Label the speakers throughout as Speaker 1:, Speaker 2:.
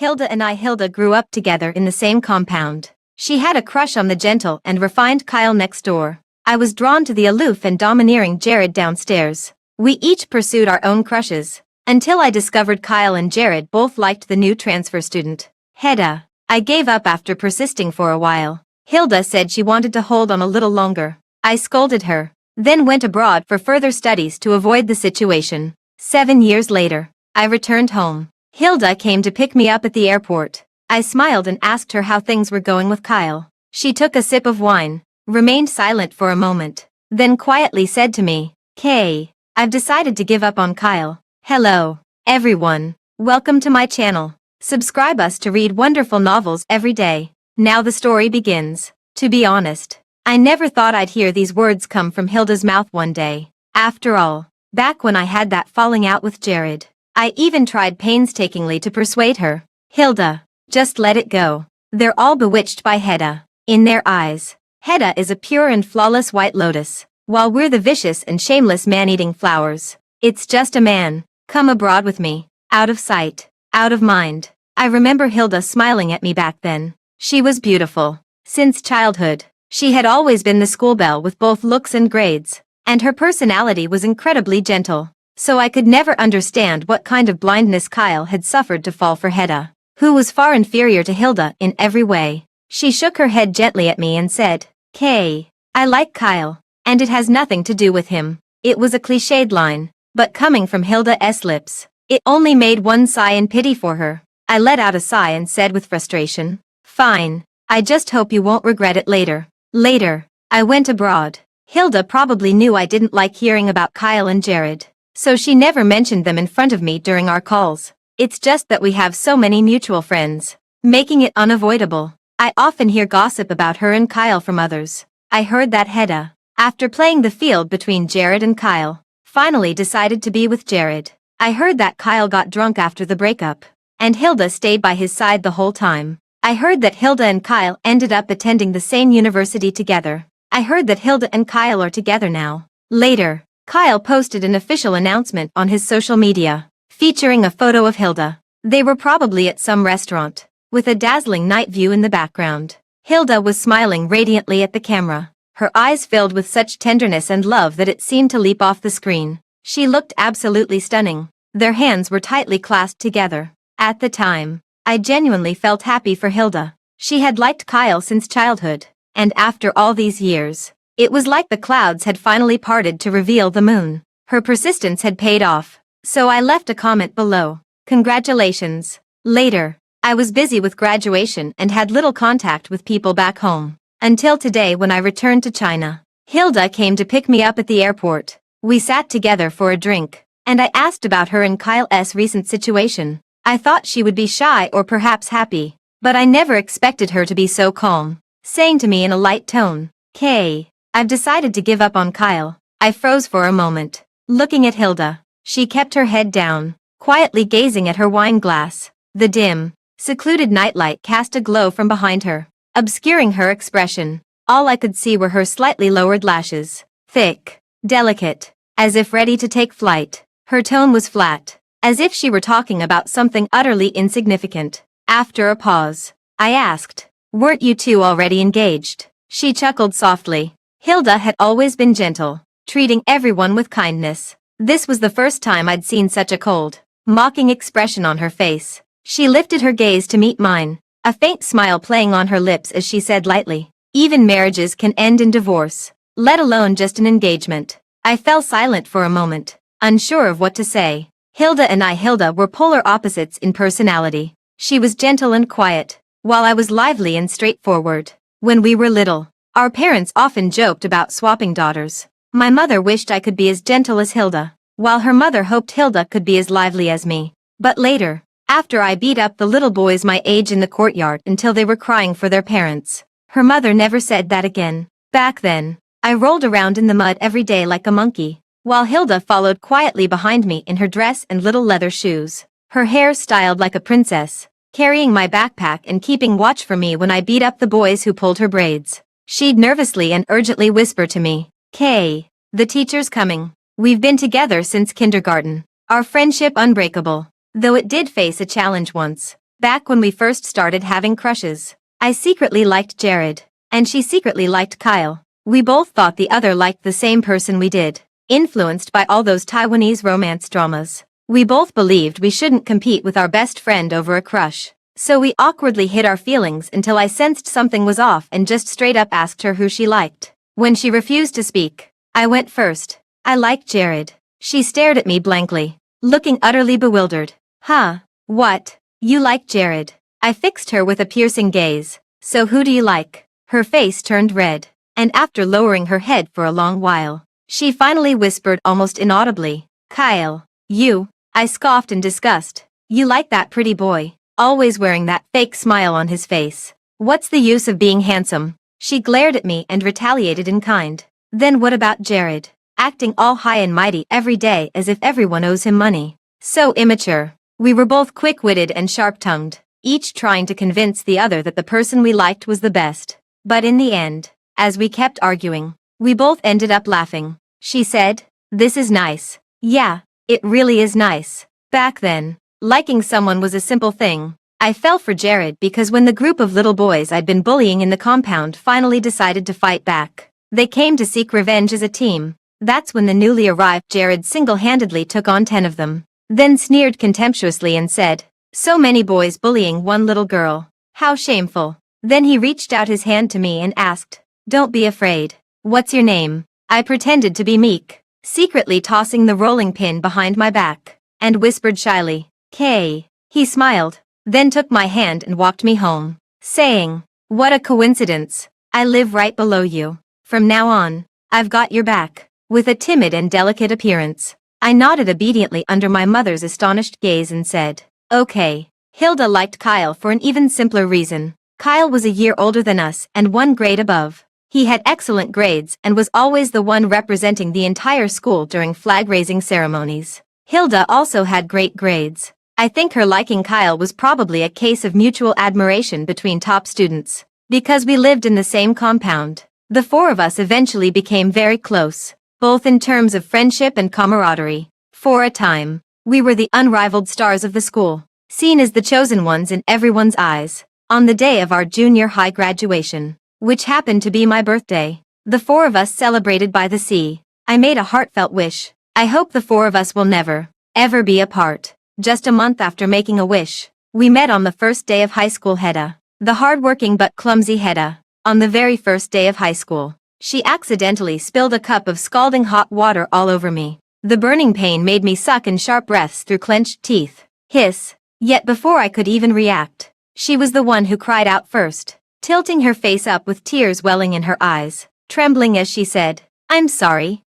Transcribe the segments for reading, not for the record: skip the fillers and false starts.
Speaker 1: Hilda grew up together in the same compound. She had a crush on the gentle and refined Kyle next door. I was drawn to the aloof and domineering Jared downstairs. We each pursued our own crushes, until I discovered Kyle and Jared both liked the new transfer student, Hedda. I gave up after persisting for a while. Hilda said she wanted to hold on a little longer. I scolded her, then went abroad for further studies to avoid the situation. 7 years later, I returned home. Hilda came to pick me up at the airport. I smiled and asked her how things were going with Kyle. She took a sip of wine, remained silent for a moment, then quietly said to me, "Kay, I've decided to give up on Kyle." Hello, everyone. Welcome to my channel. Subscribe us to read wonderful novels every day. Now the story begins. To be honest, I never thought I'd hear these words come from Hilda's mouth one day. After all, back when I had that falling out with Jared, I even tried painstakingly to persuade her. Hilda, just let it go. They're all bewitched by Hedda. In their eyes, Hedda is a pure and flawless white lotus, while we're the vicious and shameless man-eating flowers. It's just a man. Come abroad with me. Out of sight, out of mind. I remember Hilda smiling at me back then. She was beautiful. Since childhood, she had always been the schoolbelle with both looks and grades, and her personality was incredibly gentle. So I could never understand what kind of blindness Kyle had suffered to fall for Hedda, who was far inferior to Hilda in every way. She shook her head gently at me and said, "Kay, I like Kyle, and it has nothing to do with him." It was a cliched line, but coming from Hilda's lips, it only made one sigh in pity for her. I let out a sigh and said with frustration, "Fine, I just hope you won't regret it later." Later, I went abroad. Hilda probably knew I didn't like hearing about Kyle and Jared, so she never mentioned them in front of me during our calls. It's just that we have so many mutual friends, making it unavoidable. I often hear gossip about her and Kyle from others. I heard that Hedda, after playing the field between Jared and Kyle, finally decided to be with Jared. I heard that Kyle got drunk after the breakup, and Hilda stayed by his side the whole time. I heard that Hilda and Kyle ended up attending the same university together. I heard that Hilda and Kyle are together now. Later, Kyle posted an official announcement on his social media, featuring a photo of Hilda. They were probably at some restaurant, with a dazzling night view in the background. Hilda was smiling radiantly at the camera, her eyes filled with such tenderness and love that it seemed to leap off the screen. She looked absolutely stunning. Their hands were tightly clasped together. At the time, I genuinely felt happy for Hilda. She had liked Kyle since childhood, and after all these years, it was like the clouds had finally parted to reveal the moon. Her persistence had paid off, so I left a comment below. Congratulations. Later, I was busy with graduation and had little contact with people back home, until today when I returned to China. Hilda came to pick me up at the airport. We sat together for a drink, and I asked about her and Kyle's recent situation. I thought she would be shy or perhaps happy, but I never expected her to be so calm, saying to me in a light tone, "Kay, I've decided to give up on Kyle." I froze for a moment, looking at Hilda. She kept her head down, quietly gazing at her wine glass. The dim, secluded nightlight cast a glow from behind her, obscuring her expression. All I could see were her slightly lowered lashes, thick, delicate, as if ready to take flight. Her tone was flat, as if she were talking about something utterly insignificant. After a pause, I asked, "Weren't you two already engaged?" She chuckled softly. Hilda had always been gentle, treating everyone with kindness. This was the first time I'd seen such a cold, mocking expression on her face. She lifted her gaze to meet mine, a faint smile playing on her lips as she said lightly, "Even marriages can end in divorce, let alone just an engagement." I fell silent for a moment, unsure of what to say. Hilda were polar opposites in personality. She was gentle and quiet, while I was lively and straightforward. When we were little, our parents often joked about swapping daughters. My mother wished I could be as gentle as Hilda, while her mother hoped Hilda could be as lively as me. But later, after I beat up the little boys my age in the courtyard until they were crying for their parents, her mother never said that again. Back then, I rolled around in the mud every day like a monkey, while Hilda followed quietly behind me in her dress and little leather shoes, her hair styled like a princess, carrying my backpack and keeping watch for me when I beat up the boys who pulled her braids. She'd nervously and urgently whisper to me, "Kay, the teacher's coming. We've been together since kindergarten. Our friendship unbreakable, though it did face a challenge once." Back when we first started having crushes. I secretly liked Jared. And she secretly liked Kyle. We both thought the other liked the same person we did. Influenced by all those Taiwanese romance dramas. We both believed we shouldn't compete with our best friend over a crush. So we awkwardly hid our feelings until I sensed something was off and just straight up asked her who she liked. When she refused to speak, I went first. I like Jared. She stared at me blankly, looking utterly bewildered. Huh? What? You like Jared? I fixed her with a piercing gaze. So who do you like? Her face turned red, and after lowering her head for a long while, she finally whispered almost inaudibly, Kyle. You. I scoffed in disgust. You like that pretty boy, always wearing that fake smile on his face. What's the use of being handsome? She glared at me and retaliated in kind. Then what about Jared? Acting all high and mighty every day as if everyone owes him money. So immature. We were both quick-witted and sharp-tongued, each trying to convince the other that the person we liked was the best. But in the end, as we kept arguing, we both ended up laughing. She said, "This is nice." Yeah, it really is nice. Back then, liking someone was a simple thing. I fell for Jared because when the group of little boys I'd been bullying in the compound finally decided to fight back, they came to seek revenge as a team. That's when the newly arrived Jared single-handedly took on 10 of them. Then sneered contemptuously and said, "So many boys bullying one little girl. How shameful." Then he reached out his hand to me and asked, "Don't be afraid. What's your name?" I pretended to be meek, secretly tossing the rolling pin behind my back, and whispered shyly, "Kay." He smiled, then took my hand and walked me home, saying, "What a coincidence. I live right below you. From now on, I've got your back." With a timid and delicate appearance, I nodded obediently under my mother's astonished gaze and said, "Okay." Hilda liked Kyle for an even simpler reason. Kyle was a year older than us and 1 grade above. He had excellent grades and was always the one representing the entire school during flag-raising ceremonies. Hilda also had great grades. I think her liking Kyle was probably a case of mutual admiration between top students. Because we lived in the same compound, the 4 of us eventually became very close, both in terms of friendship and camaraderie. For a time, we were the unrivaled stars of the school, seen as the chosen ones in everyone's eyes. On the day of our junior high graduation, which happened to be my birthday, the 4 of us celebrated by the sea. I made a heartfelt wish. I hope the 4 of us will never, ever be apart. Just a month after making a wish, we met on the first day of high school. Hedda, the hardworking but clumsy Hedda, on the very first day of high school, she accidentally spilled a cup of scalding hot water all over me. The burning pain made me suck in sharp breaths through clenched teeth. Hiss. Yet before I could even react, she was the one who cried out first, tilting her face up with tears welling in her eyes, trembling as she said, I'm sorry.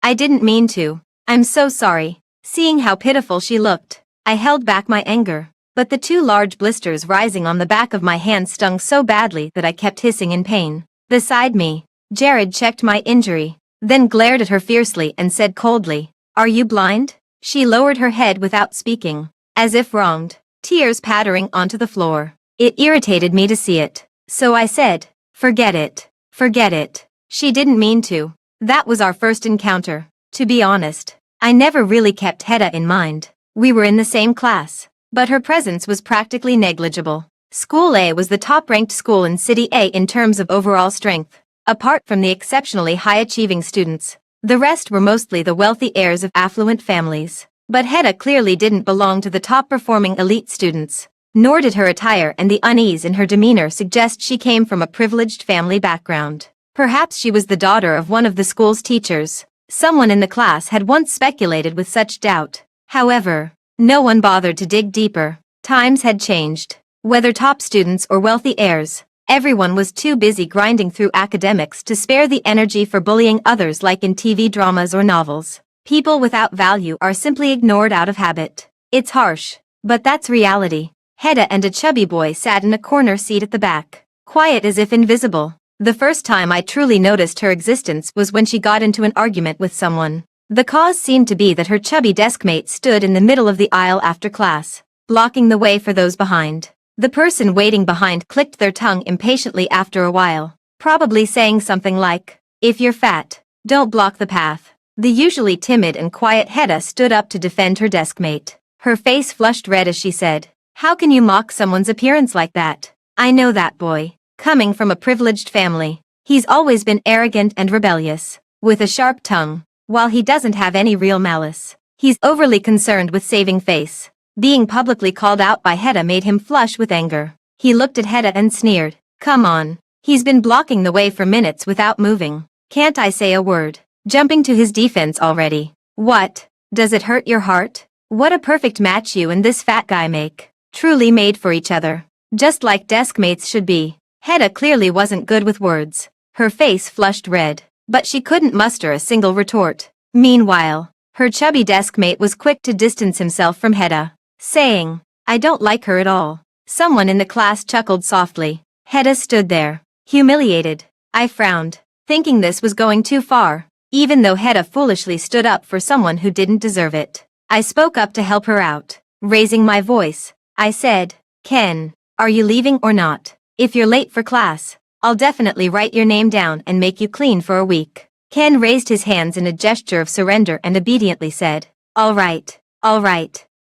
Speaker 1: I didn't mean to. I'm so sorry." Seeing how pitiful she looked, I held back my anger, but the 2 large blisters rising on the back of my hand stung so badly that I kept hissing in pain. Beside me, Jared checked my injury, then glared at her fiercely and said coldly, "Are you blind?" She lowered her head without speaking, as if wronged, tears pattering onto the floor. It irritated me to see it, so I said, Forget it. She didn't mean to. That was our first encounter. To be honest, I never really kept Hedda in mind. We were in the same class, but her presence was practically negligible. School A was the top-ranked school in City A in terms of overall strength. Apart from the exceptionally high-achieving students, the rest were mostly the wealthy heirs of affluent families. But Hedda clearly didn't belong to the top-performing elite students, nor did her attire and the unease in her demeanor suggest she came from a privileged family background. Perhaps she was the daughter of one of the school's teachers. Someone in the class had once speculated with such doubt. However, no one bothered to dig deeper. Times had changed. Whether top students or wealthy heirs, everyone was too busy grinding through academics to spare the energy for bullying others like in TV dramas or novels. People without value are simply ignored out of habit. It's harsh, but that's reality. Hedda and a chubby boy sat in a corner seat at the back, quiet as if invisible. The first time I truly noticed her existence was when she got into an argument with someone. The cause seemed to be that her chubby deskmate stood in the middle of the aisle after class, blocking the way for those behind. The person waiting behind clicked their tongue impatiently after a while, probably saying something like, "If you're fat, don't block the path." The usually timid and quiet Hedda stood up to defend her deskmate. Her face flushed red as she said, How can you mock someone's appearance like that? I know that boy. Coming from a privileged family, he's always been arrogant and rebellious, with a sharp tongue. While he doesn't have any real malice, he's overly concerned with saving face. Being publicly called out by Hedda made him flush with anger. He looked at Hedda and sneered. Come on. He's been blocking the way for minutes without moving. Can't I say a word? Jumping to his defense already. What? Does it hurt your heart? What a perfect match you and this fat guy make. Truly made for each other. Just like desk mates should be. Hedda clearly wasn't good with words. Her face flushed red, but she couldn't muster a single retort. Meanwhile, her chubby desk mate was quick to distance himself from Hedda, saying, I don't like her at all. Someone in the class chuckled softly. Hedda stood there, humiliated. I frowned, thinking this was going too far, even though Hedda foolishly stood up for someone who didn't deserve it. I spoke up to help her out, raising my voice. I said, Ken, are you leaving or not? If you're late for class, I'll definitely write your name down and make you clean for a week. Ken raised his hands in a gesture of surrender and obediently said, all right,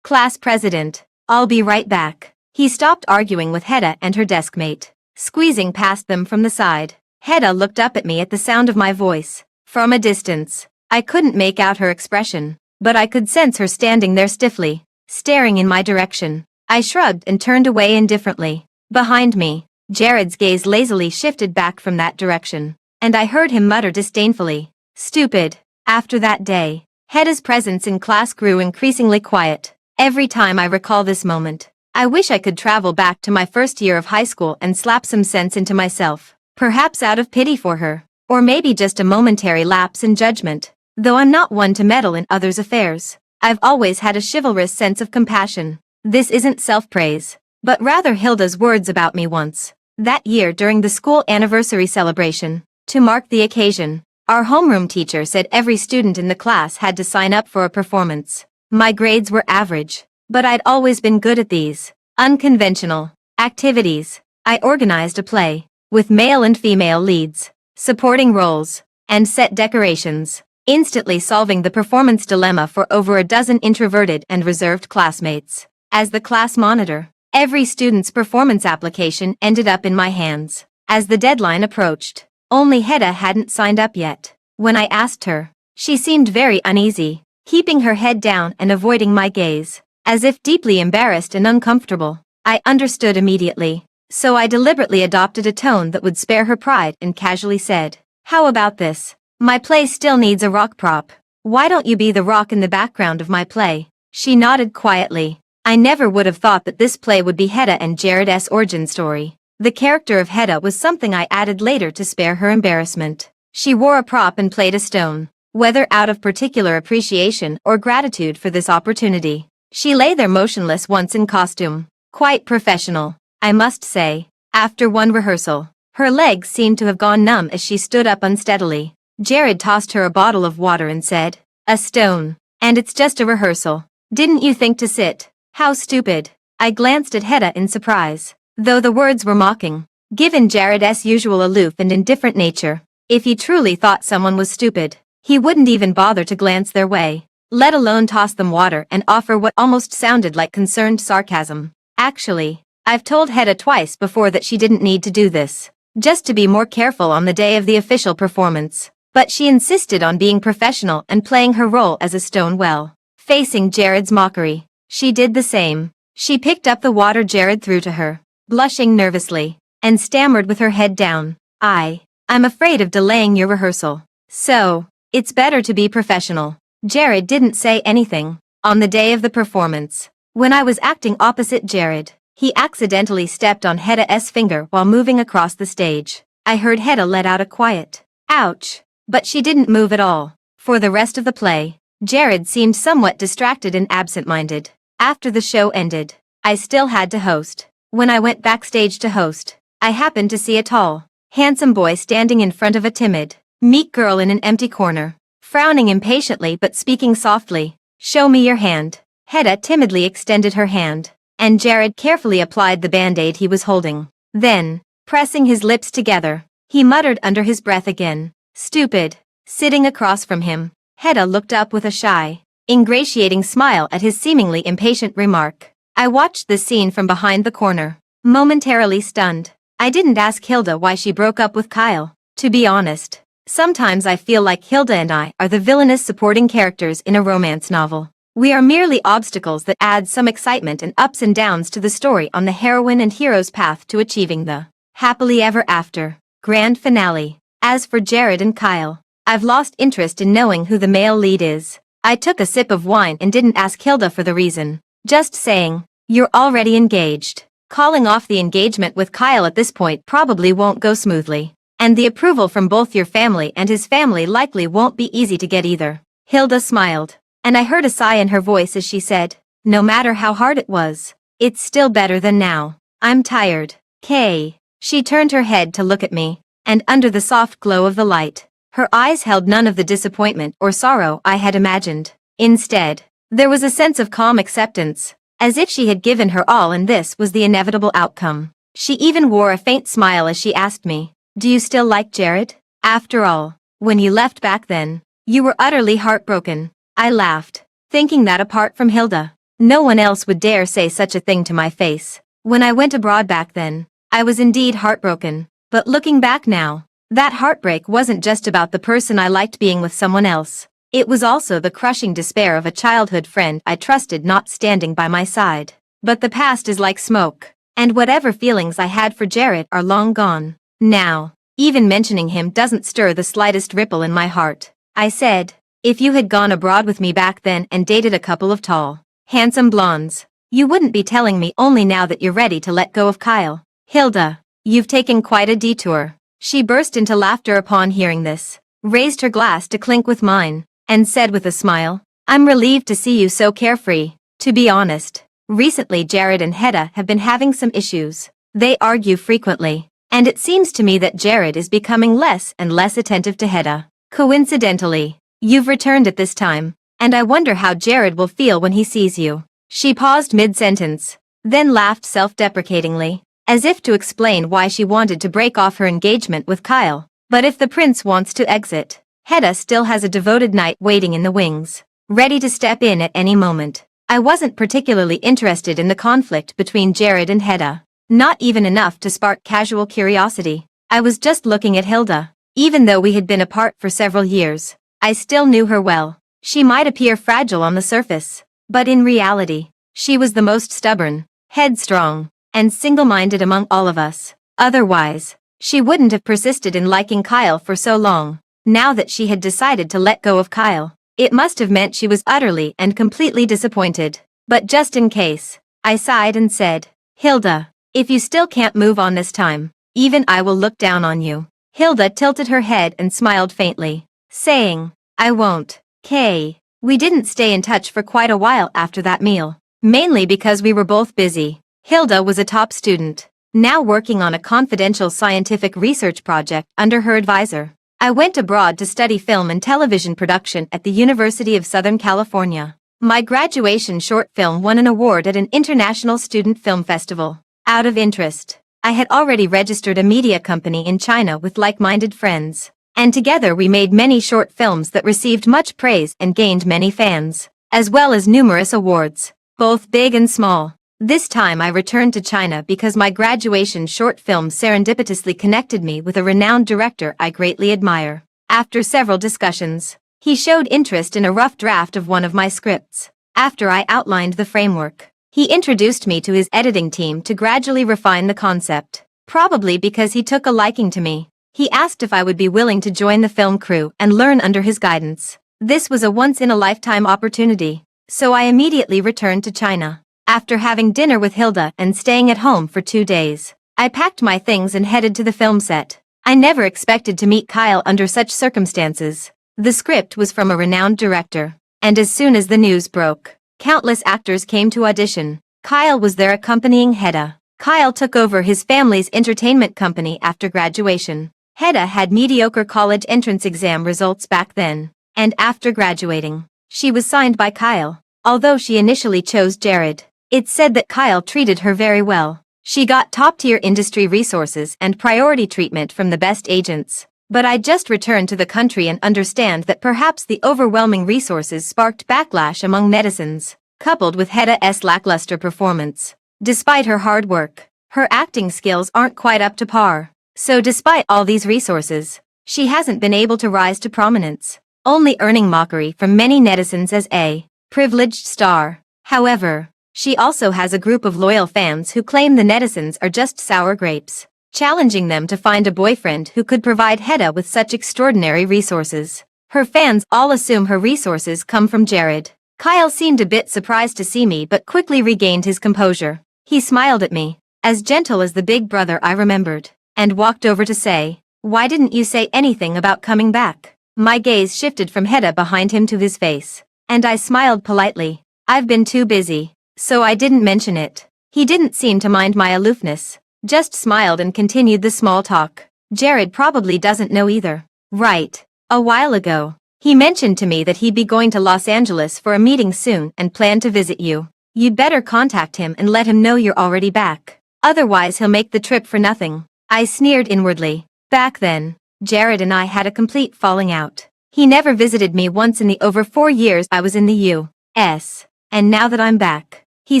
Speaker 1: class president, I'll be right back. He stopped arguing with Hedda and her desk mate, squeezing past them from the side. Hedda looked up at me at the sound of my voice. From a distance, I couldn't make out her expression, but I could sense her standing there stiffly, staring in my direction. I shrugged and turned away indifferently. Behind me, Jared's gaze lazily shifted back from that direction, and I heard him mutter disdainfully, stupid. After that day, Hedda's presence in class grew increasingly quiet. Every time I recall this moment, I wish I could travel back to my first year of high school and slap some sense into myself, perhaps out of pity for her, or maybe just a momentary lapse in judgment. Though I'm not one to meddle in others' affairs, I've always had a chivalrous sense of compassion. This isn't self-praise, but rather Hilda's words about me once. That year during the school anniversary celebration, to mark the occasion, our homeroom teacher said every student in the class had to sign up for a performance. My grades were average, but I'd always been good at these unconventional activities. I organized a play, with male and female leads, supporting roles, and set decorations, instantly solving the performance dilemma for over a dozen introverted and reserved classmates. As the class monitor, every student's performance application ended up in my hands. As the deadline approached, only Hedda hadn't signed up yet. When I asked her, she seemed very uneasy, keeping her head down and avoiding my gaze, as if deeply embarrassed and uncomfortable. I understood immediately, so I deliberately adopted a tone that would spare her pride and casually said, how about this? My play still needs a rock prop. Why don't you be the rock in the background of my play? She nodded quietly. I never would have thought that this play would be Hedda and Jared's origin story. The character of Hedda was something I added later to spare her embarrassment. She wore a prop and played a stone, whether out of particular appreciation or gratitude for this opportunity. She lay there motionless once in costume, quite professional, I must say. After one rehearsal, her legs seemed to have gone numb as she stood up unsteadily. Jared tossed her a bottle of water and said, a stone, and it's just a rehearsal. Didn't you think to sit? How stupid. I glanced at Hedda in surprise, though the words were mocking. Given Jared's usual aloof and indifferent nature, if he truly thought someone was stupid, he wouldn't even bother to glance their way, let alone toss them water and offer what almost sounded like concerned sarcasm. Actually, I've told Hedda twice before that she didn't need to do this, just to be more careful on the day of the official performance. But she insisted on being professional and playing her role as a stone well. Facing Jared's mockery, she did the same. She picked up the water Jared threw to her, blushing nervously, and stammered with her head down. I'm afraid of delaying your rehearsal. So, it's better to be professional. Jared didn't say anything. On the day of the performance, when I was acting opposite Jared, he accidentally stepped on Hedda's finger while moving across the stage. I heard Hedda let out a quiet, ouch, but she didn't move at all. For the rest of the play, Jared seemed somewhat distracted and absent-minded. After the show ended, I still had to host. When I went backstage to host, I happened to see a tall, handsome boy standing in front of a timid, meek girl in an empty corner, frowning impatiently but speaking softly. Show me your hand. Hedda timidly extended her hand, and Jared carefully applied the band-aid he was holding. Then, pressing his lips together, he muttered under his breath again, stupid. Sitting across from him, Hedda looked up with a shy, ingratiating smile at his seemingly impatient remark. I watched the scene from behind the corner, momentarily stunned. I didn't ask Hilda why she broke up with Kyle. To be honest, sometimes I feel like Hilda and I are the villainous supporting characters in a romance novel. We are merely obstacles that add some excitement and ups and downs to the story on the heroine and hero's path to achieving the happily ever after grand finale. As for Jared and Kyle, I've lost interest in knowing who the male lead is. I took a sip of wine and didn't ask Hilda for the reason. Just saying, you're already engaged. Calling off the engagement with Kyle at this point probably won't go smoothly. And the approval from both your family and his family likely won't be easy to get either. Hilda smiled, and I heard a sigh in her voice as she said, no matter how hard it was, it's still better than now. I'm tired. Kay. She turned her head to look at me, and under the soft glow of the light, her eyes held none of the disappointment or sorrow I had imagined. Instead, there was a sense of calm acceptance, as if she had given her all and this was the inevitable outcome. She even wore a faint smile as she asked me, do you still like Jared? After all, when you left back then, you were utterly heartbroken. I laughed, thinking that apart from Hilda, no one else would dare say such a thing to my face. When I went abroad back then, I was indeed heartbroken, but looking back now, that heartbreak wasn't just about the person I liked being with someone else. It was also the crushing despair of a childhood friend I trusted not standing by my side. But the past is like smoke, and whatever feelings I had for Jared are long gone. Now, even mentioning him doesn't stir the slightest ripple in my heart. I said, if you had gone abroad with me back then and dated a couple of tall, handsome blondes, you wouldn't be telling me only now that you're ready to let go of Kyle. Hilda, you've taken quite a detour. She burst into laughter upon hearing this, raised her glass to clink with mine, and said with a smile, I'm relieved to see you so carefree. To be honest, recently Jared and Hedda have been having some issues. They argue frequently, and it seems to me that Jared is becoming less and less attentive to Hedda. Coincidentally, you've returned at this time, and I wonder how Jared will feel when he sees you. She paused mid-sentence, then laughed self-deprecatingly, as if to explain why she wanted to break off her engagement with Kyle. But if the prince wants to exit, Hedda still has a devoted knight waiting in the wings, ready to step in at any moment. I wasn't particularly interested in the conflict between Jared and Hedda, not even enough to spark casual curiosity. I was just looking at Hilda. Even though we had been apart for several years, I still knew her well. She might appear fragile on the surface, but in reality, she was the most stubborn, headstrong, and single-minded among all of us. Otherwise, she wouldn't have persisted in liking Kyle for so long. Now that she had decided to let go of Kyle, it must have meant she was utterly and completely disappointed. But just in case, I sighed and said, Hilda, if you still can't move on this time, even I will look down on you. Hilda tilted her head and smiled faintly, saying, I won't. Kay. We didn't stay in touch for quite a while after that meal, mainly because we were both busy. Hilda was a top student, now working on a confidential scientific research project under her advisor. I went abroad to study film and television production at the University of Southern California. My graduation short film won an award at an international student film festival. Out of interest, I had already registered a media company in China with like-minded friends, and together we made many short films that received much praise and gained many fans, as well as numerous awards, both big and small. This time I returned to China because my graduation short film serendipitously connected me with a renowned director I greatly admire. After several discussions, he showed interest in a rough draft of one of my scripts. After I outlined the framework, he introduced me to his editing team to gradually refine the concept. Probably because he took a liking to me, he asked if I would be willing to join the film crew and learn under his guidance. This was a once-in-a-lifetime opportunity, so I immediately returned to China. After having dinner with Hilda and staying at home for 2 days, I packed my things and headed to the film set. I never expected to meet Kyle under such circumstances. The script was from a renowned director, and as soon as the news broke, countless actors came to audition. Kyle was there accompanying Hedda. Kyle took over his family's entertainment company after graduation. Hedda had mediocre college entrance exam results back then, and after graduating, she was signed by Kyle. Although she initially chose Jared, it's said that Kyle treated her very well. She got top-tier industry resources and priority treatment from the best agents. But I just returned to the country and understand that perhaps the overwhelming resources sparked backlash among netizens. coupled with Hedda's lackluster performance. Despite her hard work, her acting skills aren't quite up to par. So despite all these resources, she hasn't been able to rise to prominence, only earning mockery from many netizens as a privileged star. However, she also has a group of loyal fans who claim the netizens are just sour grapes, challenging them to find a boyfriend who could provide Hedda with such extraordinary resources. Her fans all assume her resources come from Jared. Kyle seemed a bit surprised to see me but quickly regained his composure. He smiled at me, as gentle as the big brother I remembered, and walked over to say, "Why didn't you say anything about coming back?" My gaze shifted from Hedda behind him to his face, and I smiled politely. "I've been too busy, so I didn't mention it." He didn't seem to mind my aloofness, just smiled and continued the small talk. "Jared probably doesn't know either. Right. A while ago, he mentioned to me that he'd be going to Los Angeles for a meeting soon and planned to visit you. You'd better contact him and let him know you're already back. Otherwise he'll make the trip for nothing." I sneered inwardly. Back then, Jared and I had a complete falling out. He never visited me once in the over 4 years I was in the U.S. And now that I'm back, he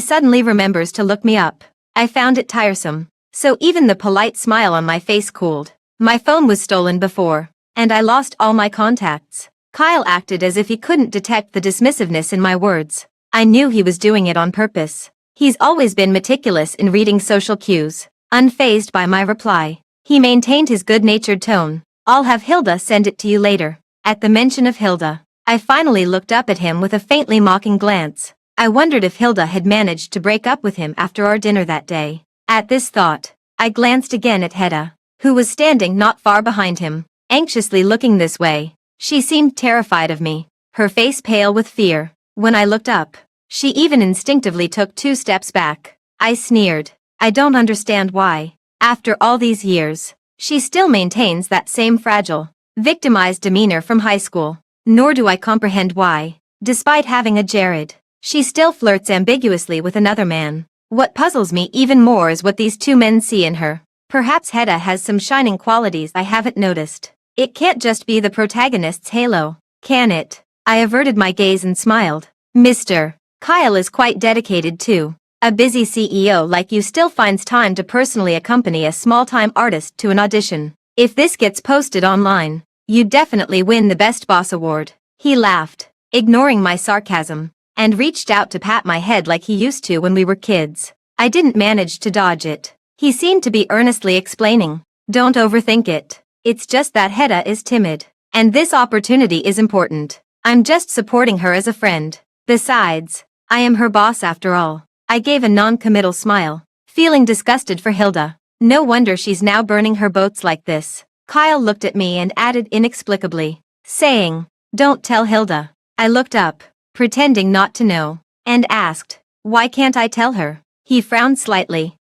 Speaker 1: suddenly remembers to look me up. I found it tiresome. So even the polite smile on my face cooled. My phone was stolen before, and I lost all my contacts. Kyle acted as if he couldn't detect the dismissiveness in my words. I knew he was doing it on purpose. He's always been meticulous in reading social cues. Unfazed by my reply, he maintained his good-natured tone. "I'll have Hilda send it to you later." At the mention of Hilda, I finally looked up at him with a faintly mocking glance. I wondered if Hilda had managed to break up with him after our dinner that day. At this thought, I glanced again at Hedda, who was standing not far behind him, anxiously looking this way. She seemed terrified of me, her face pale with fear. When I looked up, she even instinctively took 2 steps back. I sneered. I don't understand why, after all these years, she still maintains that same fragile, victimized demeanor from high school. Nor do I comprehend why, despite having a Jared, she still flirts ambiguously with another man. What puzzles me even more is what these 2 men see in her. Perhaps Hedda has some shining qualities I haven't noticed. It can't just be the protagonist's halo, can it? I averted my gaze and smiled. "Mr. Kyle is quite dedicated too. A busy CEO like you still finds time to personally accompany a small-time artist to an audition. If this gets posted online, you'd definitely win the Best Boss award." He laughed, ignoring my sarcasm, and reached out to pat my head like he used to when we were kids. I didn't manage to dodge it. He seemed to be earnestly explaining, "Don't overthink it. It's just that Hedda is timid, and this opportunity is important. I'm just supporting her as a friend. Besides, I am her boss after all." I gave a non-committal smile, feeling disgusted for Hilda. No wonder she's now burning her boats like this. Kyle looked at me and added inexplicably, saying, "Don't tell Hilda." I looked up, pretending not to know, and asked, "Why can't I tell her?" He frowned slightly.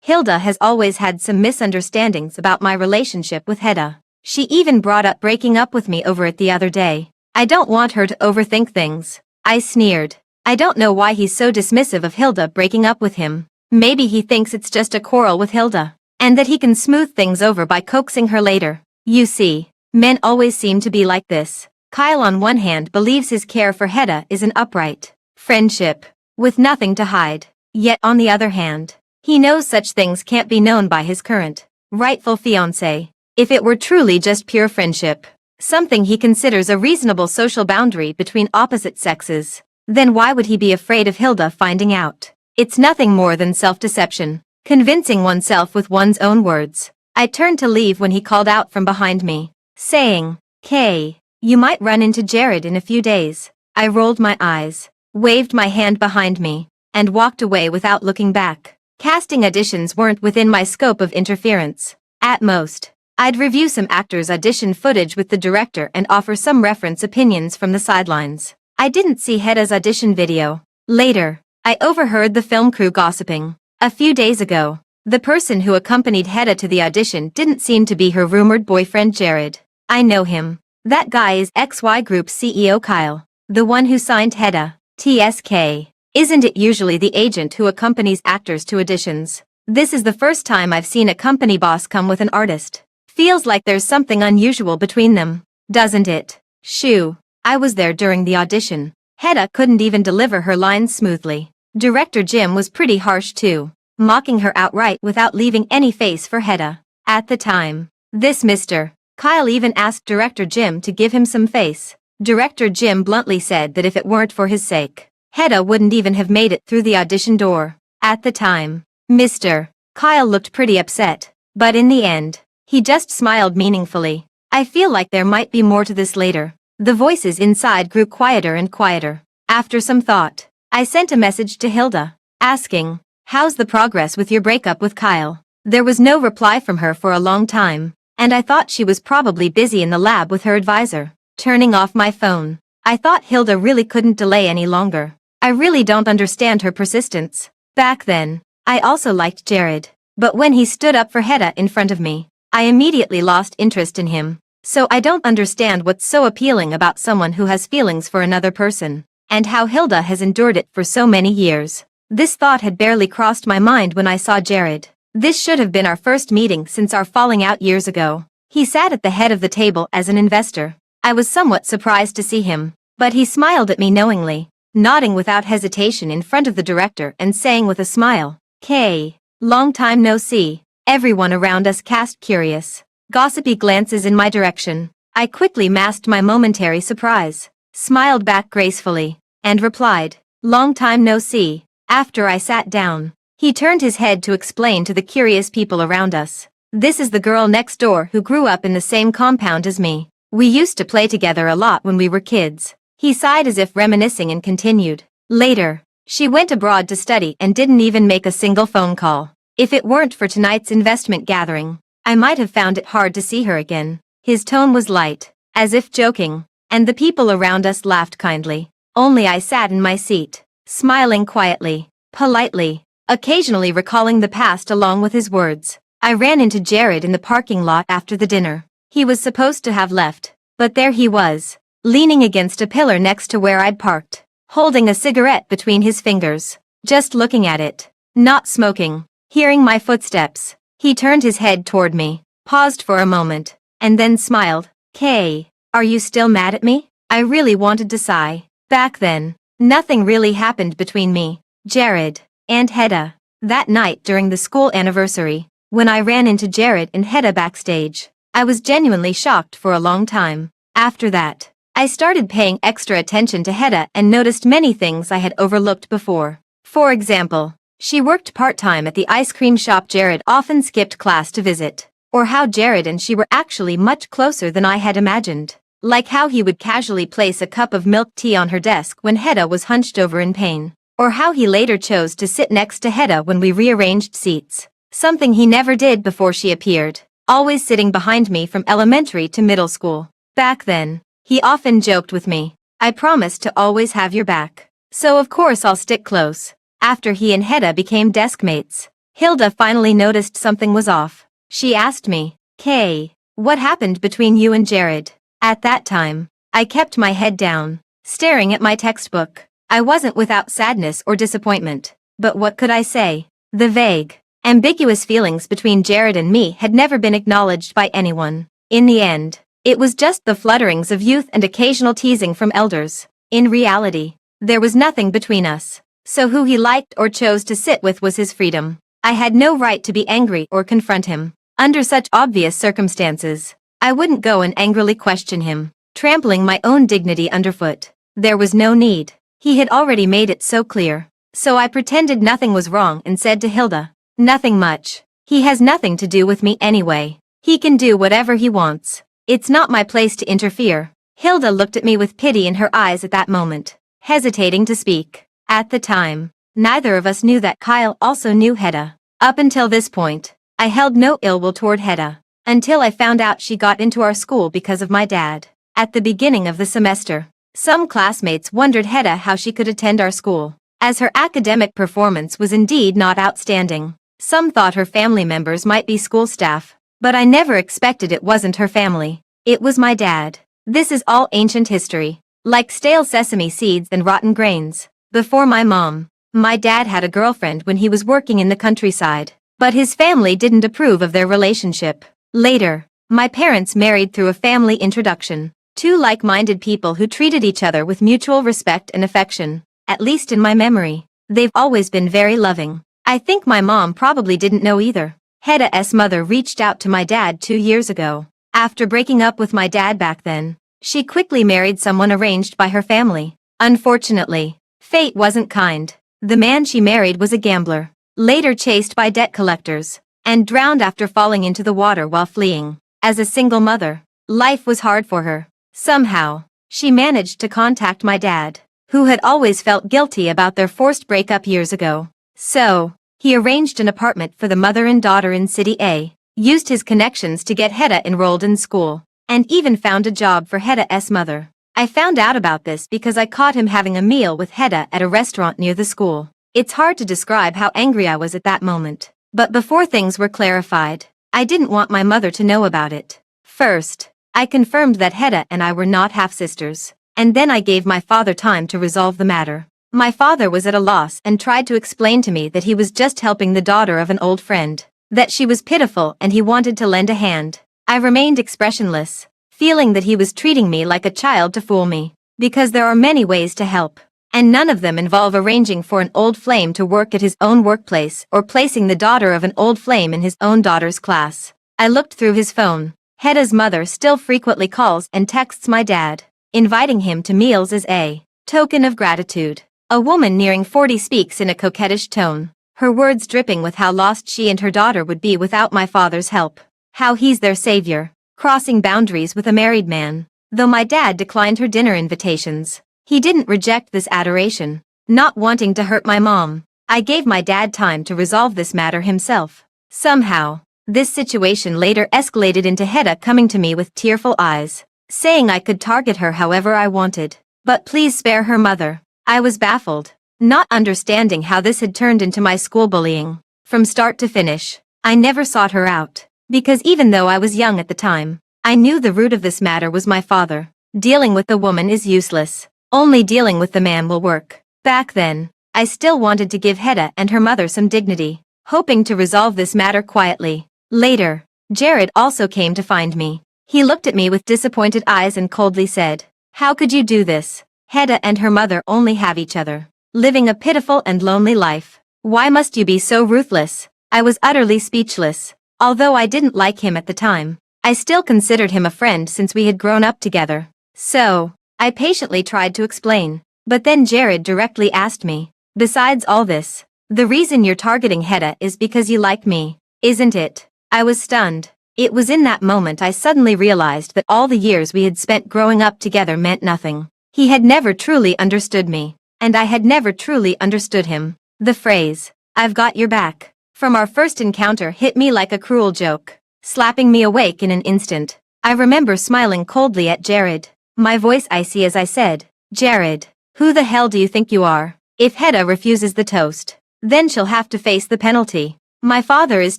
Speaker 1: Hilda has always had some misunderstandings about my relationship with Hedda. She even brought up breaking up with me over it the other day. I don't want her to overthink things. I sneered. I don't know why he's so dismissive of Hilda breaking up with him. Maybe he thinks it's just a quarrel with Hilda, and that he can smooth things over by coaxing her later. You see, men always seem to be like this. Kyle on one hand believes his care for Hedda is an upright friendship, with nothing to hide. Yet on the other hand, he knows such things can't be known by his current, rightful fiancé. If it were truly just pure friendship, something he considers a reasonable social boundary between opposite sexes, then why would he be afraid of Hilda finding out? It's nothing more than self-deception, convincing oneself with one's own words. I turned to leave when he called out from behind me, saying, "Kay, you might run into Jared in a few days." I rolled my eyes, waved my hand behind me, and walked away without looking back. Casting auditions weren't within my scope of interference. At most, I'd review some actors' audition footage with the director and offer some reference opinions from the sidelines. I didn't see Hedda's audition video. Later, I overheard the film crew gossiping. A few days ago, the person who accompanied Hedda to the audition didn't seem to be her rumored boyfriend Jared. I know him. That guy is XY Group's CEO Kyle, the one who signed Hedda. TSK. Isn't it usually the agent who accompanies actors to auditions? This is the first time I've seen a company boss come with an artist. Feels like there's something unusual between them, doesn't it? Shoo. I was there during the audition. Hedda couldn't even deliver her lines smoothly. Director Jim was pretty harsh too, mocking her outright without leaving any face for Hedda. At the time, this Mr. Kyle even asked Director Jim to give him some face. Director Jim bluntly said that if it weren't for his sake, Hedda wouldn't even have made it through the audition door. At the time, Mr. Kyle looked pretty upset, but in the end, he just smiled meaningfully. I feel like there might be more to this later. The voices inside grew quieter and quieter. After some thought, I sent a message to Hilda, asking, "How's the progress with your breakup with Kyle?" There was no reply from her for a long time, and I thought she was probably busy in the lab with her advisor. Turning off my phone, I thought Hilda really couldn't delay any longer. I really don't understand her persistence. Back then, I also liked Jared, but when he stood up for Hedda in front of me, I immediately lost interest in him. So I don't understand what's so appealing about someone who has feelings for another person, and how Hilda has endured it for so many years. This thought had barely crossed my mind when I saw Jared. This should have been our first meeting since our falling out years ago. He sat at the head of the table as an investor. I was somewhat surprised to see him, but he smiled at me knowingly, nodding without hesitation in front of the director and saying with a smile, "Kay, long time no see." Everyone around us cast curious, gossipy glances in my direction. I quickly masked my momentary surprise, smiled back gracefully, and replied, "Long time no see." After I sat down, he turned his head to explain to the curious people around us, "This is the girl next door who grew up in the same compound as me. We used to play together a lot when we were kids." He sighed as if reminiscing and continued, "Later, she went abroad to study and didn't even make a single phone call. If it weren't for tonight's investment gathering, I might have found it hard to see her again." His tone was light, as if joking, and the people around us laughed kindly. Only I sat in my seat, smiling quietly, politely, occasionally recalling the past along with his words. I ran into Jared in the parking lot after the dinner. He was supposed to have left, but there he was, leaning against a pillar next to where I'd parked, holding a cigarette between his fingers, just looking at it, not smoking. Hearing my footsteps, he turned his head toward me, paused for a moment, and then smiled. "Kay, are you still mad at me?" I really wanted to sigh. Back then, nothing really happened between me, Jared, and Hedda. That night during the school anniversary, when I ran into Jared and Hedda backstage, I was genuinely shocked for a long time. After that, I started paying extra attention to Hedda and noticed many things I had overlooked before. For example, she worked part-time at the ice cream shop Jared often skipped class to visit, or how Jared and she were actually much closer than I had imagined. Like how he would casually place a cup of milk tea on her desk when Hedda was hunched over in pain, or how he later chose to sit next to Hedda when we rearranged seats, something he never did before she appeared, always sitting behind me from elementary to middle school. Back then, he often joked with me, "I promised to always have your back, so of course I'll stick close." After he and Hedda became desk mates, Hilda finally noticed something was off. She asked me, "Kay, what happened between you and Jared?" At that time, I kept my head down, staring at my textbook. I wasn't without sadness or disappointment, but what could I say? The vague, ambiguous feelings between Jared and me had never been acknowledged by anyone. In the end, it was just the flutterings of youth and occasional teasing from elders. In reality, there was nothing between us. So who he liked or chose to sit with was his freedom. I had no right to be angry or confront him. Under such obvious circumstances, I wouldn't go and angrily question him, trampling my own dignity underfoot. There was no need. He had already made it so clear. So I pretended nothing was wrong and said to Hilda, "Nothing much. He has nothing to do with me anyway. He can do whatever he wants. It's not my place to interfere." Hilda looked at me with pity in her eyes at that moment, hesitating to speak. At the time, neither of us knew that Kyle also knew Hedda. Up until this point, I held no ill will toward Hedda, until I found out she got into our school because of my dad. At the beginning of the semester, some classmates wondered Hedda how she could attend our school, as her academic performance was indeed not outstanding. Some thought her family members might be school staff, but I never expected it wasn't her family. It was my dad. This is all ancient history, like stale sesame seeds and rotten grains. Before my mom, my dad had a girlfriend when he was working in the countryside, but his family didn't approve of their relationship. Later, my parents married through a family introduction. Two like-minded people who treated each other with mutual respect and affection. At least in my memory, they've always been very loving. I think my mom probably didn't know either. Hedda's mother reached out to my dad 2 years ago. After breaking up with my dad back then, she quickly married someone arranged by her family. Unfortunately, fate wasn't kind. The man she married was a gambler, later chased by debt collectors, and drowned after falling into the water while fleeing. As a single mother, life was hard for her. Somehow, she managed to contact my dad, who had always felt guilty about their forced breakup years ago. So, he arranged an apartment for the mother and daughter in City A, used his connections to get Hedda enrolled in school, and even found a job for Hedda's mother. I found out about this because I caught him having a meal with Hedda at a restaurant near the school. It's hard to describe how angry I was at that moment. But before things were clarified, I didn't want my mother to know about it. First, I confirmed that Hedda and I were not half-sisters, and then I gave my father time to resolve the matter. My father was at a loss and tried to explain to me that he was just helping the daughter of an old friend, that she was pitiful and he wanted to lend a hand. I remained expressionless, feeling that he was treating me like a child to fool me, because there are many ways to help, and none of them involve arranging for an old flame to work at his own workplace or placing the daughter of an old flame in his own daughter's class. I looked through his phone. Hedda's mother still frequently calls and texts my dad, inviting him to meals as a token of gratitude. A woman nearing 40 speaks in a coquettish tone, her words dripping with how lost she and her daughter would be without my father's help. How he's their savior, crossing boundaries with a married man. Though my dad declined her dinner invitations, he didn't reject this adoration. Not wanting to hurt my mom, I gave my dad time to resolve this matter himself. Somehow, this situation later escalated into Hedda coming to me with tearful eyes, saying I could target her however I wanted, but please spare her mother. I was baffled, not understanding how this had turned into my school bullying. From start to finish, I never sought her out, because even though I was young at the time, I knew the root of this matter was my father. Dealing with the woman is useless. Only dealing with the man will work. Back then, I still wanted to give Hedda and her mother some dignity, hoping to resolve this matter quietly. Later, Jared also came to find me. He looked at me with disappointed eyes and coldly said, "How could you do this? Hedda and her mother only have each other, living a pitiful and lonely life. Why must you be so ruthless?" I was utterly speechless. Although I didn't like him at the time, I still considered him a friend since we had grown up together. So, I patiently tried to explain. But then Jared directly asked me, "Besides all this, the reason you're targeting Hedda is because you like me, isn't it?" I was stunned. It was in that moment I suddenly realized that all the years we had spent growing up together meant nothing. He had never truly understood me, and I had never truly understood him. The phrase, "I've got your back," from our first encounter hit me like a cruel joke, slapping me awake in an instant. I remember smiling coldly at Jared, my voice icy as I said, "Jared, who the hell do you think you are? If Hedda refuses the toast, then she'll have to face the penalty. My father is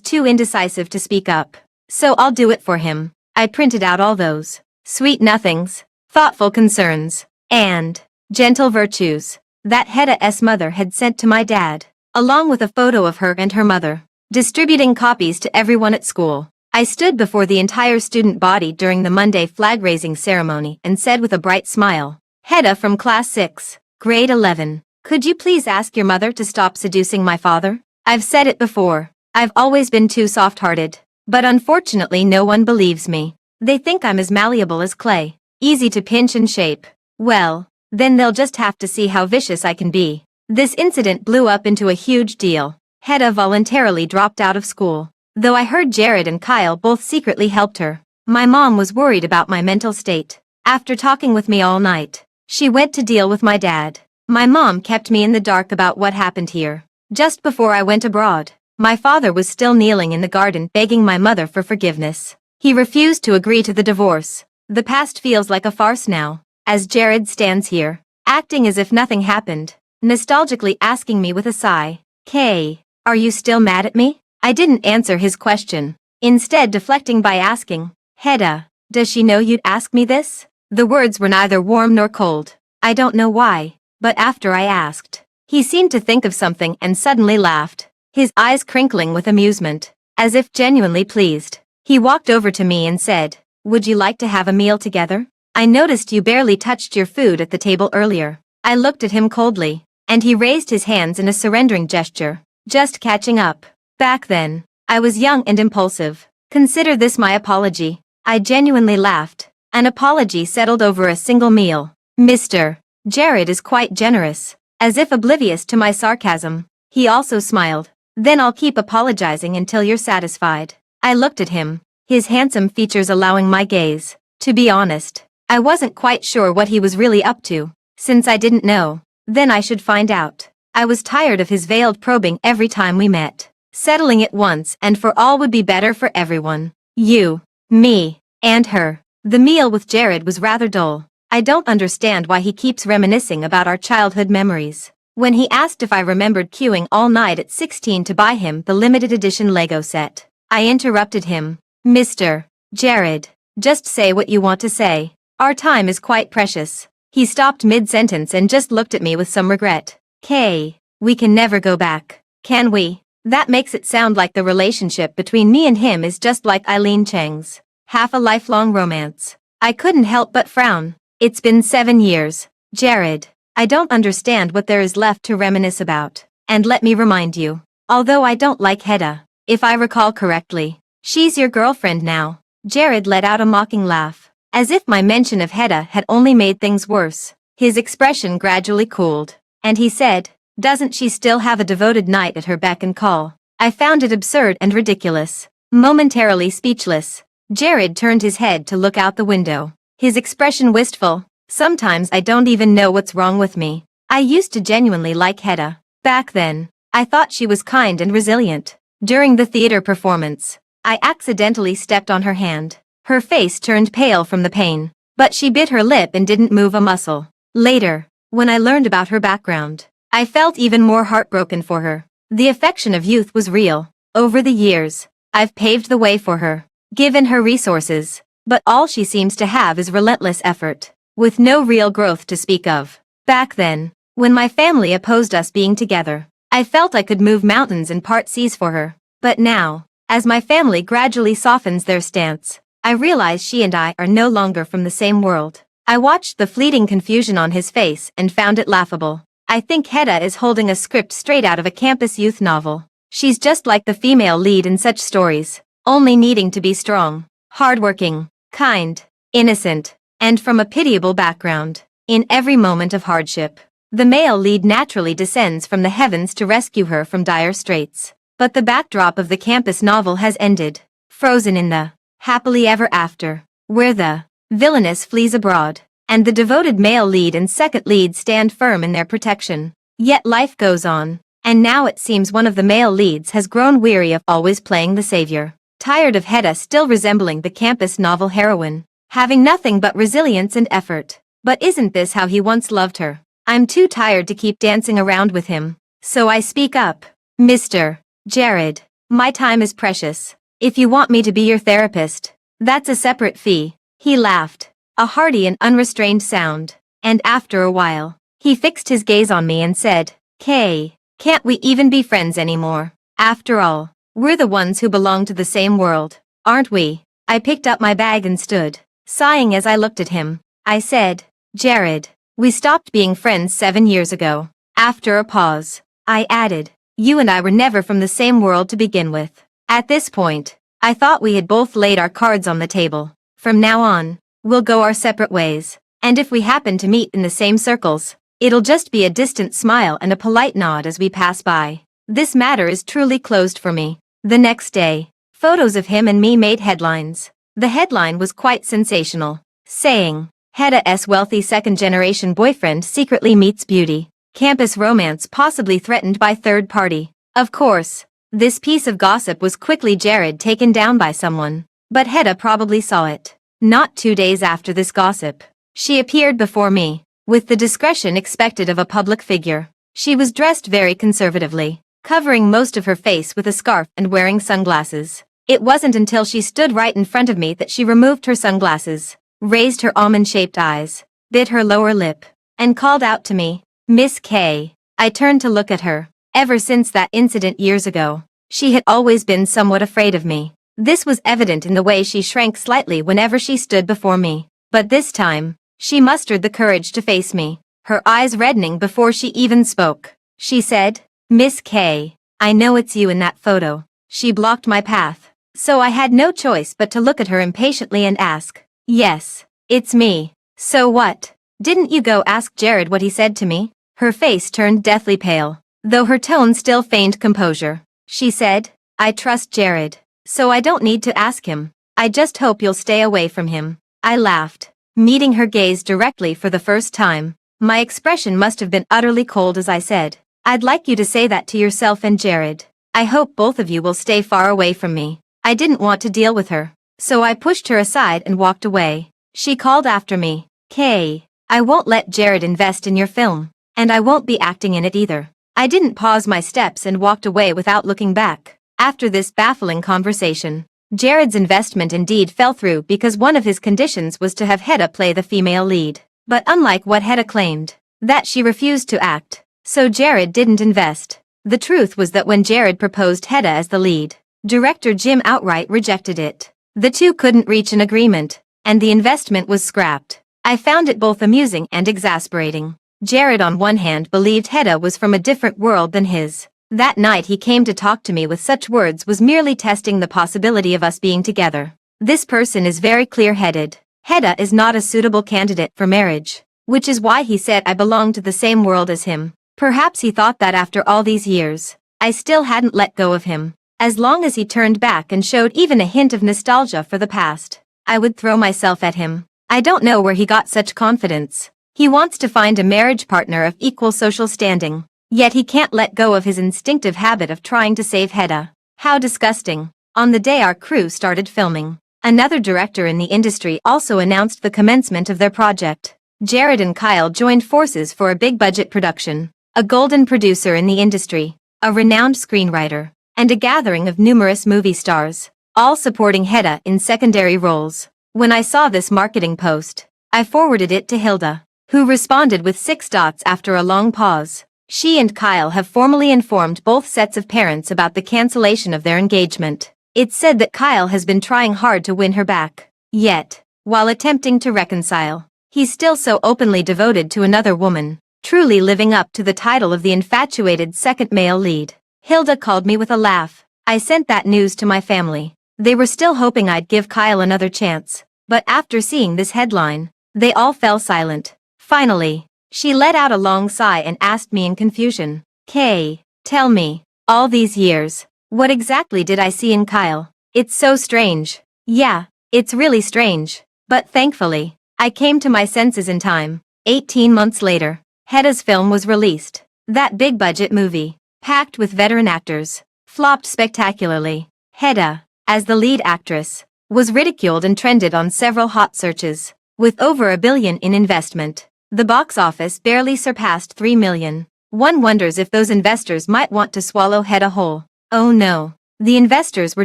Speaker 1: too indecisive to speak up, so I'll do it for him." I printed out all those sweet nothings, thoughtful concerns, and gentle virtues that Hedda's mother had sent to my dad, along with a photo of her and her mother, distributing copies to everyone at school. I stood before the entire student body during the Monday flag-raising ceremony and said with a bright smile, "Hedda from Class 6, Grade 11, could you please ask your mother to stop seducing my father? I've said it before, I've always been too soft-hearted, but unfortunately no one believes me. They think I'm as malleable as clay, easy to pinch and shape. Well, then they'll just have to see how vicious I can be." This incident blew up into a huge deal. Hedda voluntarily dropped out of school, though I heard Jared and Kyle both secretly helped her. My mom was worried about my mental state. After talking with me all night, she went to deal with my dad. My mom kept me in the dark about what happened here. Just before I went abroad, my father was still kneeling in the garden begging my mother for forgiveness. He refused to agree to the divorce. The past feels like a farce now, as Jared stands here, acting as if nothing happened, nostalgically asking me with a sigh, "Kay, are you still mad at me?" I didn't answer his question, instead deflecting by asking, "Hedda, does she know you'd ask me this?" The words were neither warm nor cold. I don't know why, but after I asked, he seemed to think of something and suddenly laughed, his eyes crinkling with amusement, as if genuinely pleased. He walked over to me and said, "Would you like to have a meal together?" I noticed you barely touched your food at the table earlier. I looked at him coldly, and he raised his hands in a surrendering gesture. Just catching up. Back then, I was young and impulsive. Consider this my apology. I genuinely laughed. An apology settled over a single meal. Mr. Jared is quite generous. As if oblivious to my sarcasm, he also smiled. Then I'll keep apologizing until you're satisfied. I looked at him, his handsome features allowing my gaze. To be honest, I wasn't quite sure what he was really up to. Since I didn't know, then I should find out. I was tired of his veiled probing every time we met. Settling it once and for all would be better for everyone. You, me, and her. The meal with Jared was rather dull. I don't understand why he keeps reminiscing about our childhood memories. When he asked if I remembered queuing all night at 16 to buy him the limited edition Lego set, I interrupted him. Mr. Jared, just say what you want to say. Our time is quite precious. He stopped mid-sentence and just looked at me with some regret. Kay, we can never go back, can we? That makes it sound like the relationship between me and him is just like Eileen Cheng's. Half a lifelong romance. I couldn't help but frown. It's been 7 years. Jared, I don't understand what there is left to reminisce about. And let me remind you, although I don't like Hedda, if I recall correctly, she's your girlfriend now. Jared let out a mocking laugh, as if my mention of Hedda had only made things worse. His expression gradually cooled, and he said, doesn't she still have a devoted knight at her beck and call? I found it absurd and ridiculous. Momentarily speechless, Jared turned his head to look out the window, his expression wistful. Sometimes I don't even know what's wrong with me. I used to genuinely like Hedda. Back then, I thought she was kind and resilient. During the theater performance, I accidentally stepped on her hand. Her face turned pale from the pain, but she bit her lip and didn't move a muscle. Later, when I learned about her background, I felt even more heartbroken for her. The affection of youth was real. Over the years, I've paved the way for her, given her resources, but all she seems to have is relentless effort, with no real growth to speak of. Back then, when my family opposed us being together, I felt I could move mountains and part seas for her. But now, as my family gradually softens their stance, I realize she and I are no longer from the same world. I watched the fleeting confusion on his face and found it laughable. I think Hedda is holding a script straight out of a campus youth novel. She's just like the female lead in such stories, only needing to be strong, hardworking, kind, innocent, and from a pitiable background. In every moment of hardship, the male lead naturally descends from the heavens to rescue her from dire straits. But the backdrop of the campus novel has ended, frozen in the happily ever after, where the villainess flees abroad, and the devoted male lead and second lead stand firm in their protection. Yet life goes on, and now it seems one of the male leads has grown weary of always playing the savior, tired of Hedda still resembling the campus novel heroine, having nothing but resilience and effort. But isn't this how he once loved her? I'm too tired to keep dancing around with him, so I speak up. Mr. Jared, my time is precious. If you want me to be your therapist, that's a separate fee. He laughed, a hearty and unrestrained sound, and after a while, he fixed his gaze on me and said, Kay, can't we even be friends anymore? After all, we're the ones who belong to the same world, aren't we? I picked up my bag and stood, sighing as I looked at him. I said, Jared, we stopped being friends 7 years ago. After a pause, I added, you and I were never from the same world to begin with. At this point, I thought we had both laid our cards on the table. From now on, we'll go our separate ways, and if we happen to meet in the same circles, it'll just be a distant smile and a polite nod as we pass by. This matter is truly closed for me. The next day, photos of him and me made headlines. The headline was quite sensational, saying, Hedda's wealthy second-generation boyfriend secretly meets beauty. Campus romance possibly threatened by third party. Of course, this piece of gossip was quickly taken down by someone, but Hedda probably saw it. Not 2 days after this gossip, she appeared before me, with the discretion expected of a public figure. She was dressed very conservatively, covering most of her face with a scarf and wearing sunglasses. It wasn't until she stood right in front of me that she removed her sunglasses, raised her almond-shaped eyes, bit her lower lip, and called out to me, Miss Kay. I turned to look at her. Ever since that incident years ago, she had always been somewhat afraid of me. This was evident in the way she shrank slightly whenever she stood before me. But this time, she mustered the courage to face me, her eyes reddening before she even spoke. She said, "Miss K, I know it's you in that photo." She blocked my path, so I had no choice but to look at her impatiently and ask, "Yes, it's me. So what? Didn't you go ask Jared what he said to me?" Her face turned deathly pale, though her tone still feigned composure. She said, "I trust Jared, so I don't need to ask him. I just hope you'll stay away from him." I laughed, meeting her gaze directly for the first time. My expression must have been utterly cold as I said, "I'd like you to say that to yourself and Jared. I hope both of you will stay far away from me." I didn't want to deal with her, so I pushed her aside and walked away. She called after me, "Kay, I won't let Jared invest in your film, and I won't be acting in it either." I didn't pause my steps and walked away without looking back. After this baffling conversation, Jared's investment indeed fell through because one of his conditions was to have Hedda play the female lead. But unlike what Hedda claimed, that she refused to act, so Jared didn't invest. The truth was that when Jared proposed Hedda as the lead, director Jim outright rejected it. The two couldn't reach an agreement, and the investment was scrapped. I found it both amusing and exasperating. Jared on one hand believed Hedda was from a different world than his. That night he came to talk to me with such words was merely testing the possibility of us being together. This person is very clear-headed. Hedda is not a suitable candidate for marriage, which is why he said I belonged to the same world as him. Perhaps he thought that after all these years, I still hadn't let go of him. As long as he turned back and showed even a hint of nostalgia for the past, I would throw myself at him. I don't know where he got such confidence. He wants to find a marriage partner of equal social standing, yet he can't let go of his instinctive habit of trying to save Hedda. How disgusting. On the day our crew started filming, another director in the industry also announced the commencement of their project. Jared and Kyle joined forces for a big-budget production, a golden producer in the industry, a renowned screenwriter, and a gathering of numerous movie stars, all supporting Hedda in secondary roles. When I saw this marketing post, I forwarded it to Hilda, who responded with 6 dots after a long pause. She and Kyle have formally informed both sets of parents about the cancellation of their engagement. It's said that Kyle has been trying hard to win her back. Yet, while attempting to reconcile, he's still so openly devoted to another woman, truly living up to the title of the infatuated second male lead. Hilda called me with a laugh. I sent that news to my family. They were still hoping I'd give Kyle another chance, but after seeing this headline, they all fell silent. Finally, she let out a long sigh and asked me in confusion, "Kay, tell me, all these years, what exactly did I see in Kyle? It's so strange." Yeah, it's really strange, but thankfully, I came to my senses in time. 18 months later, Hedda's film was released. That big-budget movie, packed with veteran actors, flopped spectacularly. Hedda, as the lead actress, was ridiculed and trended on several hot searches. With over $1 billion in investment, the box office barely surpassed $3 million. One wonders if those investors might want to swallow Hedda whole. Oh no. The investors were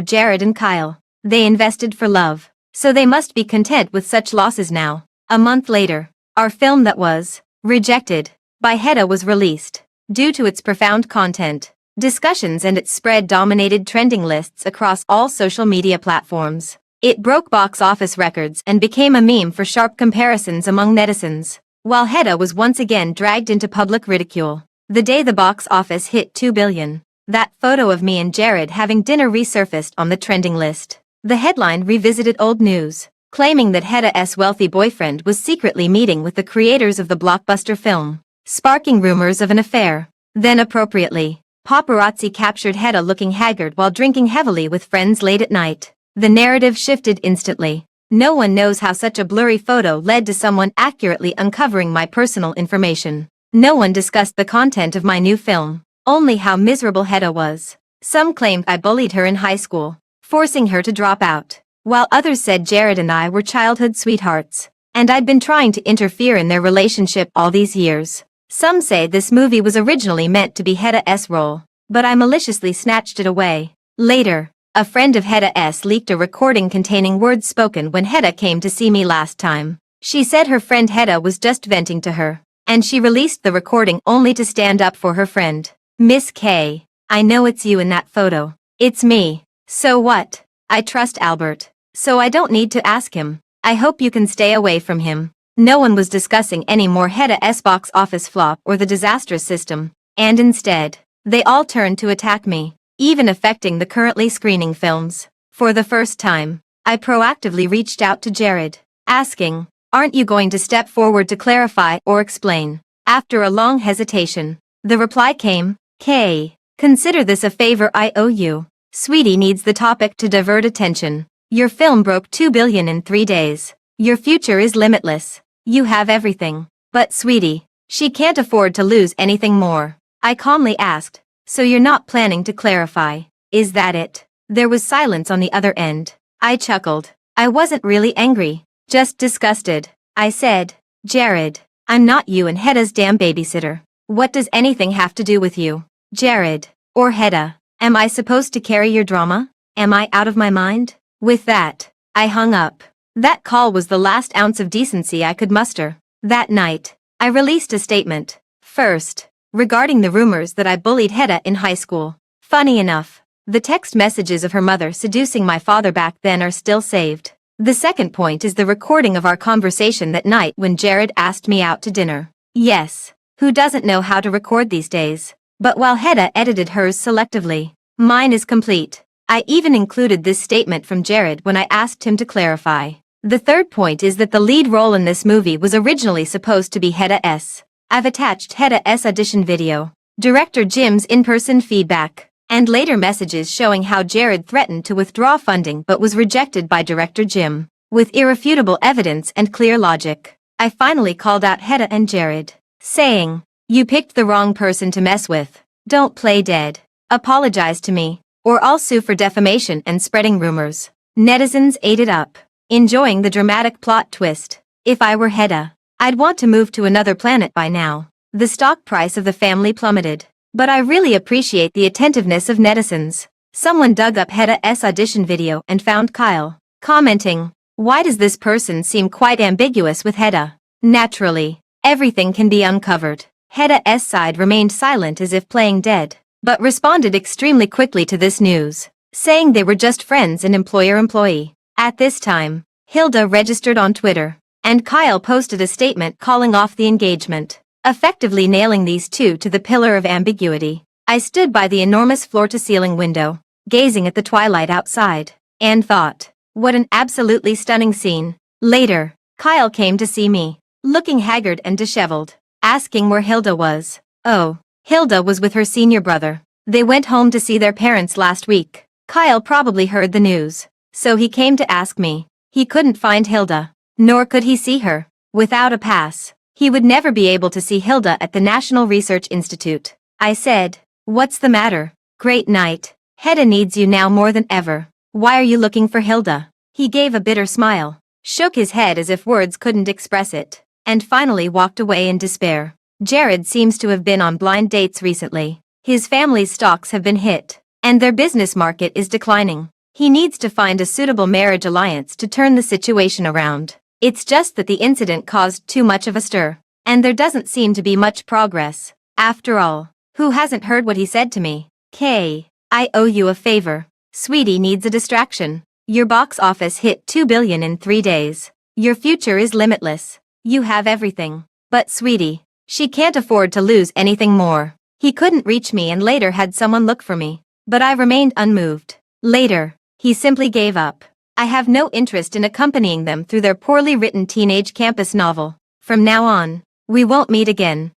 Speaker 1: Jared and Kyle. They invested for love, so they must be content with such losses now. A month later, our film that was rejected by Hedda was released. Due to its profound content, discussions and its spread dominated trending lists across all social media platforms. It broke box office records and became a meme for sharp comparisons among netizens, while Hedda was once again dragged into public ridicule. The day the box office hit $2 billion, that photo of me and Jared having dinner resurfaced on the trending list. The headline revisited old news, claiming that Hedda's wealthy boyfriend was secretly meeting with the creators of the blockbuster film, sparking rumors of an affair. Then appropriately, paparazzi captured Hedda looking haggard while drinking heavily with friends late at night. The narrative shifted instantly. No one knows how such a blurry photo led to someone accurately uncovering my personal information. No one discussed the content of my new film, only how miserable Hedda was. Some claimed I bullied her in high school, forcing her to drop out, while others said Jared and I were childhood sweethearts, and I'd been trying to interfere in their relationship all these years. Some say this movie was originally meant to be Hedda's role, but I maliciously snatched it away. Later, a friend of Hedda's leaked a recording containing words spoken when Hedda came to see me last time. She said her friend Hedda was just venting to her, and she released the recording only to stand up for her friend. "Miss K, I know it's you in that photo. It's me. So what? I trust Albert, so I don't need to ask him. I hope you can stay away from him. No one was discussing any more Hedda's box office flop or the disastrous system, and instead, they all turned to attack me, even affecting the currently screening films. For the first time, I proactively reached out to Jared, asking, "Aren't you going to step forward to clarify or explain?" After a long hesitation, the reply came, "Kay, consider this a favor I owe you. Sweetie needs the topic to divert attention. Your film broke 2 billion in 3 days. Your future is limitless. You have everything. But sweetie, she can't afford to lose anything more." I calmly asked, "So you're not planning to clarify, is that it?" There was silence on the other end. I chuckled. I wasn't really angry, just disgusted. I said, "Jared, I'm not you and Hedda's damn babysitter. What does anything have to do with you, Jared, or Hedda? Am I supposed to carry your drama? Am I out of my mind?" With that, I hung up. That call was the last ounce of decency I could muster. That night, I released a statement. First, regarding the rumors that I bullied Hedda in high school. Funny enough, the text messages of her mother seducing my father back then are still saved. The second point is the recording of our conversation that night when Jared asked me out to dinner. Yes, who doesn't know how to record these days? But while Hedda edited hers selectively, mine is complete. I even included this statement from Jared when I asked him to clarify. The third point is that the lead role in this movie was originally supposed to be Hedda's. I've attached Hedda's audition video, director Jim's in-person feedback, and later messages showing how Jared threatened to withdraw funding but was rejected by director Jim. With irrefutable evidence and clear logic, I finally called out Hedda and Jared, saying, "You picked the wrong person to mess with. Don't play dead. Apologize to me, or I'll sue for defamation and spreading rumors." Netizens ate it up, enjoying the dramatic plot twist. If I were Hedda, I'd want to move to another planet by now. The stock price of the family plummeted. But I really appreciate the attentiveness of netizens. Someone dug up Hedda's audition video and found Kyle, commenting, "Why does this person seem quite ambiguous with Hedda?" Naturally, everything can be uncovered. Hedda's side remained silent as if playing dead, but responded extremely quickly to this news, saying they were just friends and employer-employee. At this time, Hilda registered on Twitter, and Kyle posted a statement calling off the engagement, effectively nailing these two to the pillar of ambiguity. I stood by the enormous floor-to-ceiling window, gazing at the twilight outside, and thought, what an absolutely stunning scene. Later, Kyle came to see me, looking haggard and disheveled, asking where Hilda was. Oh, Hilda was with her senior brother. They went home to see their parents last week. Kyle probably heard the news, so he came to ask me. He couldn't find Hilda, nor could he see her. Without a pass, he would never be able to see Hilda at the National Research Institute. I said, "What's the matter? Great night. Hedda needs you now more than ever. Why are you looking for Hilda?" He gave a bitter smile, shook his head as if words couldn't express it, and finally walked away in despair. Jared seems to have been on blind dates recently. His family's stocks have been hit, and their business market is declining. He needs to find a suitable marriage alliance to turn the situation around. It's just that the incident caused too much of a stir, and there doesn't seem to be much progress. After all, who hasn't heard what he said to me? "Kay, I owe you a favor. Sweetie needs a distraction. Your box office hit 2 billion in 3 days. Your future is limitless. You have everything. But sweetie, she can't afford to lose anything more." He couldn't reach me and later had someone look for me, but I remained unmoved. Later, he simply gave up. I have no interest in accompanying them through their poorly written teenage campus novel. From now on, we won't meet again.